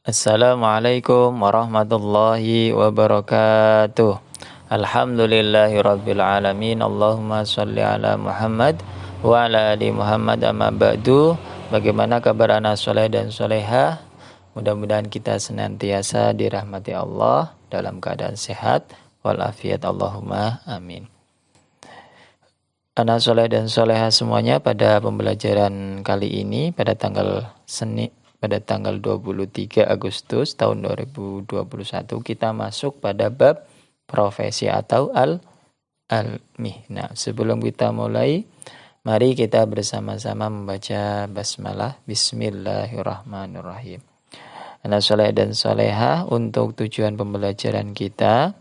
Assalamualaikum warahmatullahi wabarakatuh. Alhamdulillahirabbil alamin. Allahumma shalli ala Muhammad wa ala ali Muhammad, amma ba'du. Bagaimana kabar anak soleh dan soleha? Mudah-mudahan kita senantiasa dirahmati Allah dalam keadaan sehat walafiat. Allahumma amin. Anak soleh dan soleha semuanya, pada pembelajaran kali ini pada tanggal 23 Agustus tahun 2021 kita masuk pada bab profesi atau al-mihnah. Sebelum kita mulai, mari kita bersama-sama membaca basmalah. Bismillahirrahmanirrahim. Anak soleh dan soleha, untuk tujuan pembelajaran kita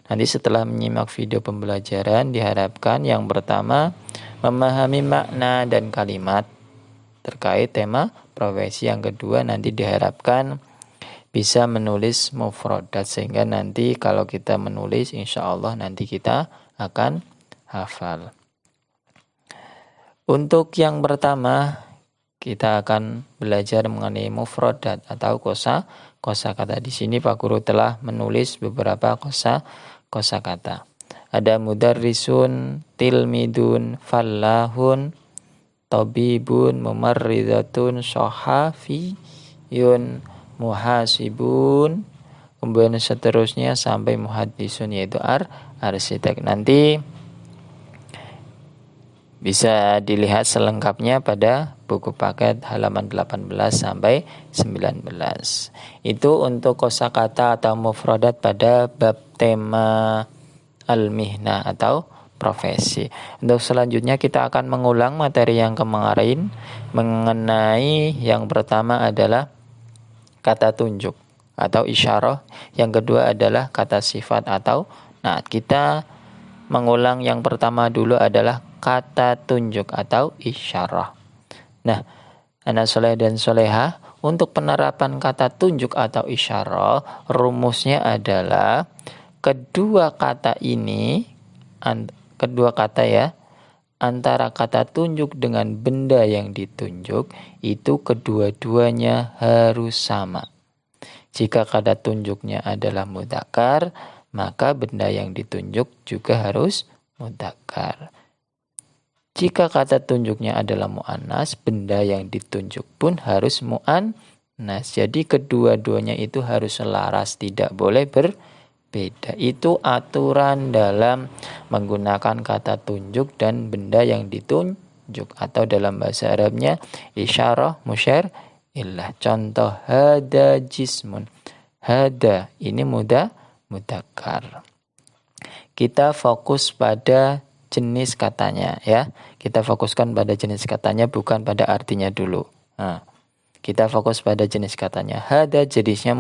nanti setelah menyimak video pembelajaran, diharapkan yang pertama memahami makna dan kalimat terkait tema profesi. Yang kedua, nanti diharapkan bisa menulis mufradat, sehingga nanti kalau kita menulis insya Allah nanti kita akan hafal. Untuk yang pertama, kita akan belajar mengenai mufradat atau kosakata. Di sini Pak Guru telah menulis beberapa kosakata. Ada mudarrisun, tilmidun, fallahun, tabibun, mumarridatun, sohafiyun, muhasibun, kemudian seterusnya sampai muhaddisun, yaitu arsitek. Nanti bisa dilihat selengkapnya pada buku paket halaman 18 sampai 19. Itu untuk kosakata atau mufradat pada bab tema al-mihnah atau profesi. Untuk selanjutnya kita akan mengulang materi yang kemarin mengenai yang pertama adalah kata tunjuk atau isyarah, yang kedua adalah kata sifat atau nah. Kita mengulang yang pertama dulu adalah kata tunjuk atau isyarah. Nah, anak soleh dan soleha, untuk penerapan kata tunjuk atau isyarah, rumusnya adalah kedua kata ya, antara kata tunjuk dengan benda yang ditunjuk itu kedua-duanya harus sama. Jika kata tunjuknya adalah mudzakkar, maka benda yang ditunjuk juga harus mudzakkar. Jika kata tunjuknya adalah muannas, benda yang ditunjuk pun harus muannas. Jadi kedua-duanya itu harus selaras, tidak boleh berbeda. Itu aturan dalam menggunakan kata tunjuk dan benda yang ditunjuk, atau dalam bahasa Arabnya isyarah musyar'ilah. Contoh, hada jismun. Hada ini mudzakkar. Kita fokus pada jenis katanya ya. Kita fokuskan pada jenis katanya, bukan pada artinya dulu. Nah, kita fokus pada jenis katanya. Hada jenisnya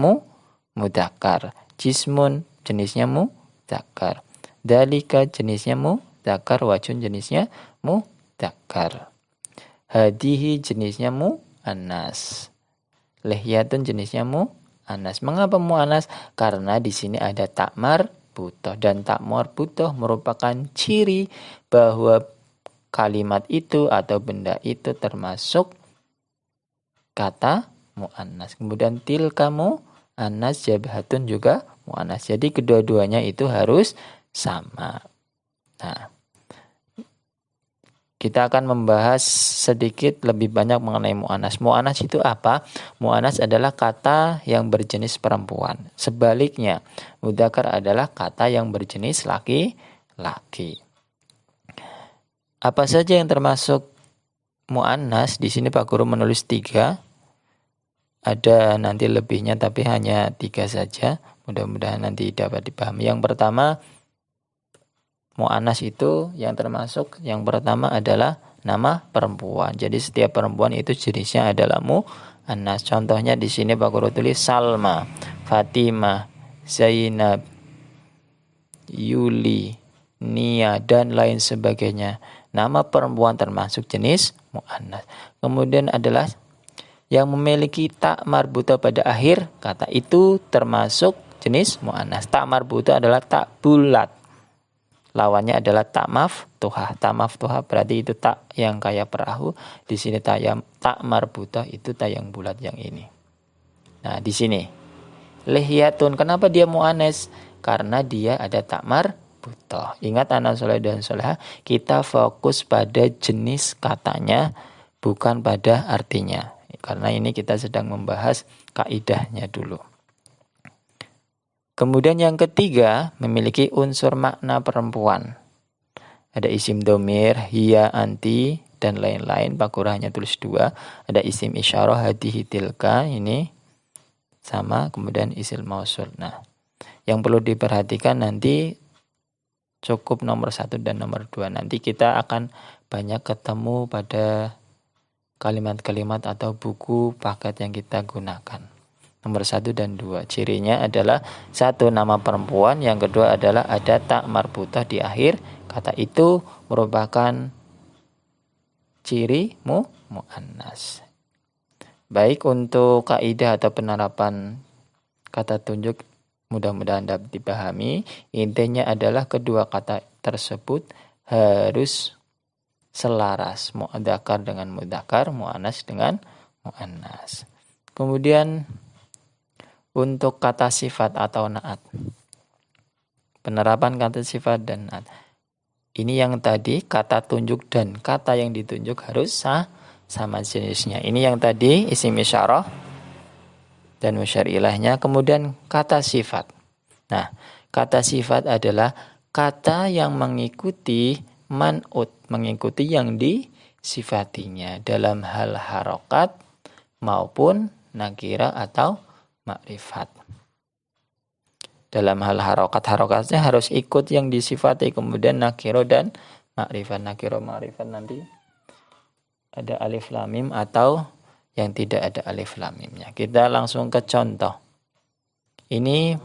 mudzakkar. Jismun jenisnya mudzakkar. Dalika jenisnya mudzakkar. Wajun jenisnya mudzakkar. Hadihi jenisnya muannas. Lihyatun jenisnya muannas. Mengapa muannas? Karena di sini ada tak marbutoh, dan tak marbutoh merupakan ciri bahwa kalimat itu atau benda itu termasuk kata muannas. Kemudian tilka muannas, jabhatun juga muannas. Jadi kedua-duanya itu harus sama. Nah, kita akan membahas sedikit lebih banyak mengenai muannas. Muannas itu apa? Muannas adalah kata yang berjenis perempuan. Sebaliknya, mudzakkar adalah kata yang berjenis laki-laki. Apa saja yang termasuk muannas? Di sini Pak Guru menulis 3. Ada nanti lebihnya, tapi hanya 3 saja. Mudah-mudahan nanti dapat dipahami. Yang pertama, muannas itu yang termasuk yang pertama adalah nama perempuan. Jadi setiap perempuan itu jenisnya adalah muannas. Contohnya di sini Pak Guru tulis Salma, Fatimah, Zainab, Yuli, Nia, dan lain sebagainya. Nama perempuan termasuk jenis muannas. Kemudian adalah yang memiliki tak marbuta pada akhir kata, itu termasuk jenis muannas. Tak marbuta adalah tak bulat. Lawannya adalah tak maftuhah. Tak maftuhah berarti itu tak yang kayak perahu. Di sini tak marbuta itu tak yang bulat yang ini. Nah, di sini lihyatun, kenapa dia mu'annas? Karena dia ada takmar butoh. Ingat anak soleh dan soleha, kita fokus pada jenis katanya, bukan pada artinya. Karena ini kita sedang membahas kaidahnya dulu. Kemudian yang ketiga, memiliki unsur makna perempuan. Ada isim domir, hiya, anti, dan lain-lain. Pakurah hanya tulis 2. Ada isim isyarah, hadihi, tilka. Ini sama. Kemudian isim mausul. Nah, yang perlu diperhatikan nanti cukup nomor 1 dan nomor 2. Nanti kita akan banyak ketemu pada kalimat-kalimat atau buku paket yang kita gunakan. Nomor 1 dan 2. Cirinya adalah 1 nama perempuan, yang kedua adalah ada tak marbutah di akhir. Kata itu merupakan ciri mu'annas. Baik, untuk kaidah atau penerapan kata tunjuk mudah-mudahan dapat dipahami. Intinya adalah kedua kata tersebut harus selaras, mu'adzakar dengan mudzakar, mu'annas dengan mu'annas. Kemudian untuk kata sifat atau naat, penerapan kata sifat dan naat. Ini yang tadi kata tunjuk dan kata yang ditunjuk harus sama jenisnya. Ini yang tadi isim isyarah dan musyar ilahnya. Kemudian kata sifat. Nah, kata sifat adalah kata yang mengikuti man'ut, mengikuti yang disifatinya dalam hal harokat maupun nakira atau makrifat. Dalam hal harokatnya harus ikut yang disifati, kemudian nakiro dan makrifat. Nakiro makrifat nanti ada alif lam mim atau yang tidak ada alif lam mimnya. Kita langsung ke contoh. Ini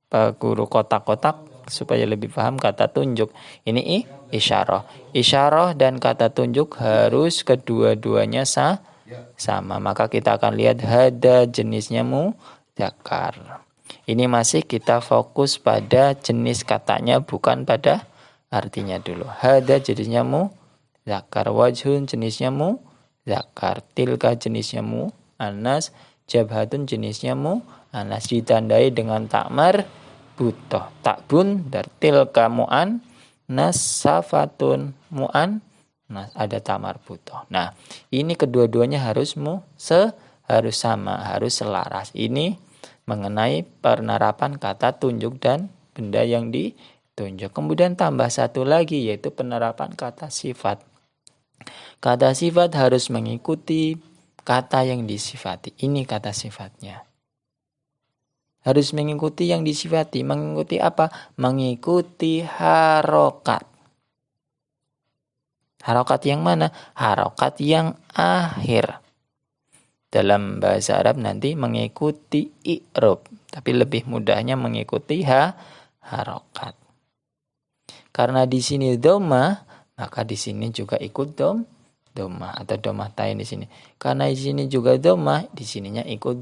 Pak Guru kotak-kotak supaya lebih paham kata tunjuk. Ini isyarah. Isyarah dan kata tunjuk harus kedua-duanya sama. Maka kita akan lihat hada jenisnya mudzakar. Ini masih kita fokus pada jenis katanya, bukan pada artinya dulu. Hada jenisnya mudzakar, wajhun jenisnya mudzakar, tilka jenisnya mu'annas, jabhatun jenisnya mu'annas, ditandai dengan takmar butoh, takbun dar tilka mu'annas, safatun mu'annas, ada takmar butoh. Nah, ini kedua-duanya harus harus sama, harus selaras. Ini mengenai penerapan kata tunjuk dan benda yang ditunjuk. Kemudian tambah satu lagi, yaitu penerapan kata sifat. Kata sifat harus mengikuti kata yang disifati. Ini kata sifatnya. Harus mengikuti yang disifati. Mengikuti apa? Mengikuti harokat. Harokat yang mana? Harokat yang akhir. Dalam bahasa Arab nanti mengikuti i'rab, tapi lebih mudahnya mengikuti harokat. Karena di sini dhamma, maka di sini juga ikut dhamma atau dhamma tain di sini. Karena di sini juga dhamma, di sininya ikut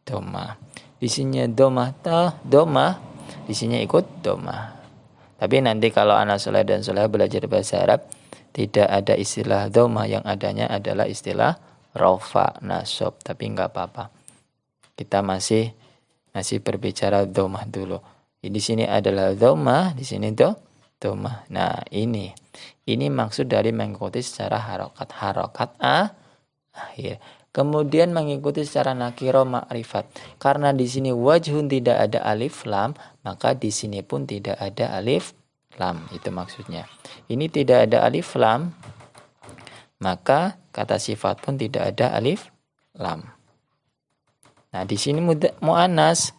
dhamma. Di sini dhamma, di sini ikut dhamma. Tapi nanti kalau anak soleh dan soleh belajar bahasa Arab, tidak ada istilah dhamma, yang adanya adalah istilah rofa, nasob, tapi enggak apa-apa. Kita masih berbicara dhammah dulu. Di sini adalah dhammah, di sini dhammah. Nah, ini maksud dari mengikuti secara harokat akhir. Kemudian mengikuti secara nakiro makrifat. Karena di sini wajhun tidak ada alif lam, maka di sini pun tidak ada alif lam. Itu maksudnya. Ini tidak ada alif lam, maka kata sifat pun tidak ada alif lam. Nah, di sini mu'annas,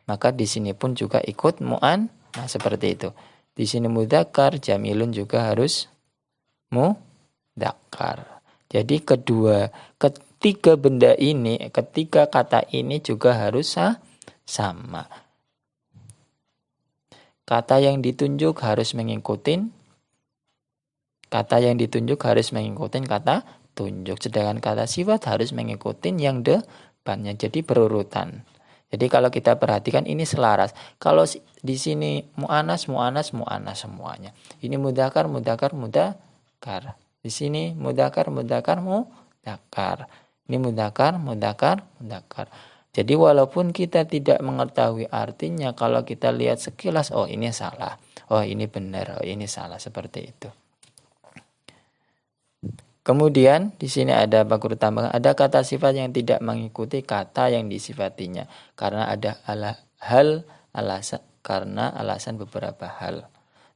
maka di sini pun juga ikut mu'an. Nah, seperti itu. Di sini mudzakar, jamilun juga harus mudzakar. Jadi ketiga benda ini, ketiga kata ini juga harus sama. Kata yang ditunjuk harus mengikuti kata tunjuk. Sedangkan kata sifat harus mengikuti yang depannya. Jadi berurutan. Jadi kalau kita perhatikan ini selaras. Kalau di sini mu'annas semuanya. Ini mudzakar. Di sini mudzakar. Ini mudzakkar, mudzakkar, mudzakkar. Jadi walaupun kita tidak mengetahui artinya, kalau kita lihat sekilas, oh ini salah, oh ini benar, oh ini salah, seperti itu. Kemudian di sini ada baku tambahan, ada kata sifat yang tidak mengikuti kata yang disifatinya karena ada alasan beberapa hal.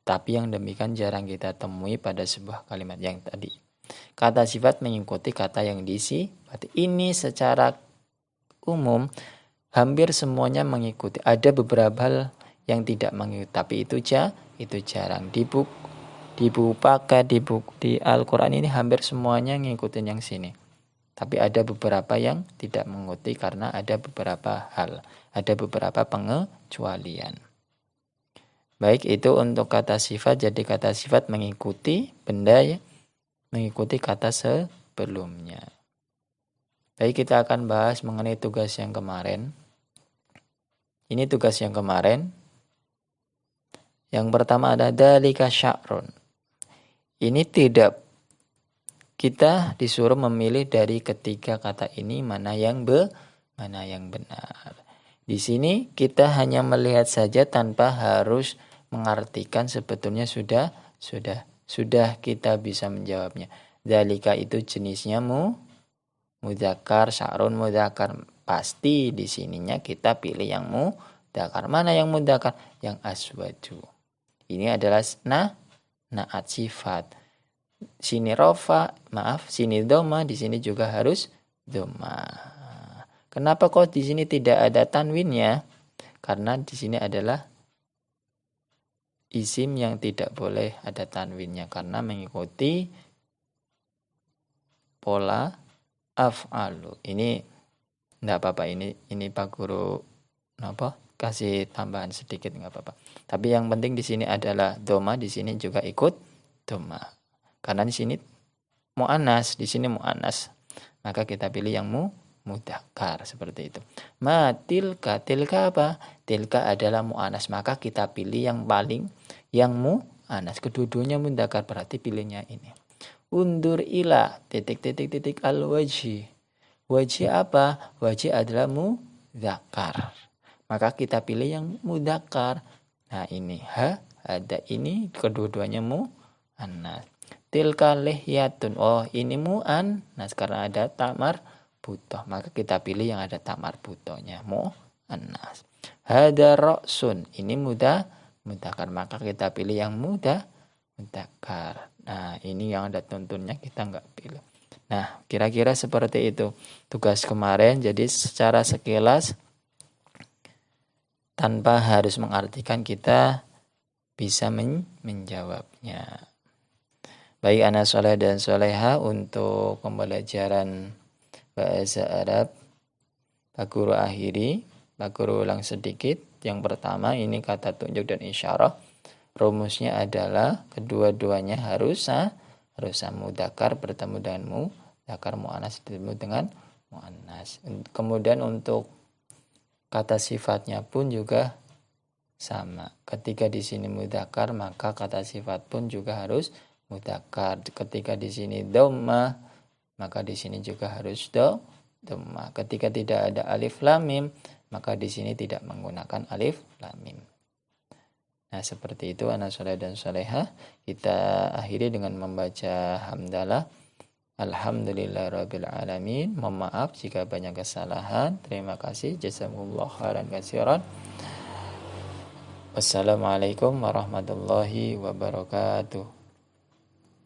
Tapi yang demikian jarang kita temui pada sebuah kalimat yang tadi. Kata sifat mengikuti kata yang disifati. Ini secara umum hampir semuanya mengikuti. Ada beberapa hal yang tidak mengikuti, tapi itu jarang. Di Al-Quran ini hampir semuanya ngikutin yang sini. Tapi ada beberapa yang tidak mengikuti karena ada beberapa hal. Ada beberapa pengecualian. Baik, itu untuk kata sifat. Jadi kata sifat mengikuti benda ya, mengikuti kata sebelumnya. Baik, kita akan bahas mengenai tugas yang kemarin. Ini tugas yang kemarin. Yang pertama ada dzalika sya'run. Ini tidak, kita disuruh memilih dari ketiga kata ini mana yang benar. Di sini kita hanya melihat saja tanpa harus mengartikan, sebetulnya sudah kita bisa menjawabnya. Dzalika itu jenisnya mudzakkar, sya'run mudzakkar. Pasti di sininya kita pilih yang mudzakkar. Mana yang mudzakkar? Yang aswaju. Ini adalah naat sifat. Sini rofa, sini doma, di sini juga harus doma. Kenapa kok di sini tidak ada tanwinnya? Karena di sini adalah isim yang tidak boleh ada tanwinnya karena mengikuti pola af'alu. Ini enggak apa-apa, ini Pak Guru kasih tambahan sedikit enggak apa-apa. Tapi yang penting di sini adalah doma, di sini juga ikut doma. Karena di sini mu'annas, di sini mu'annas. Maka kita pilih yang mudzakkar seperti itu. Tilka apa? Tilka adalah mu'annas, maka kita pilih yang mu'annas. Kedua-duanya mudzakkar, berarti pilihnya ini. Undur ila al-wajhi. Wajhi apa? Wajhi adalah mudzakkar. Maka kita pilih yang mudzakkar. Nah ini ada ini, kedua-duanya mu'annas. Tilka lihyatun. Oh ini mu'annas karena ada tamar butoh. Maka kita pilih yang ada tamar butohnya. Mu'annas. Hada ra'sun. Ini mudzakkar. Maka kita pilih yang mudzakkar. Nah ini yang ada tuntunnya kita nggak pilih. Nah kira-kira seperti itu tugas kemarin. Jadi secara sekilas tanpa harus mengartikan kita bisa menjawabnya. Baik anak soleh dan soleha, untuk pembelajaran bahasa Arab Pak Guru akhiri, Pak Guru ulang sedikit. Yang pertama ini kata tunjuk dan isyarah. Rumusnya adalah kedua-duanya harus mudzakkar bertemu dengan mudzakkar, muannas bertemu dengan muannas. Kemudian untuk kata sifatnya pun juga sama. Ketika di sini mudzakkar, maka kata sifat pun juga harus mudzakkar. Ketika di sini dhamma, maka di sini juga harus dhamma. Ketika tidak ada alif lam mim, maka di sini tidak menggunakan alif lam mim. Nah, seperti itu anak soleh dan soleha. Kita akhiri dengan membaca hamdalah. Alhamdulillahirabbil alamin. Mohon maaf jika banyak kesalahan. Terima kasih. Jazakumullah khairan katsiran. Wassalamualaikum warahmatullahi wabarakatuh.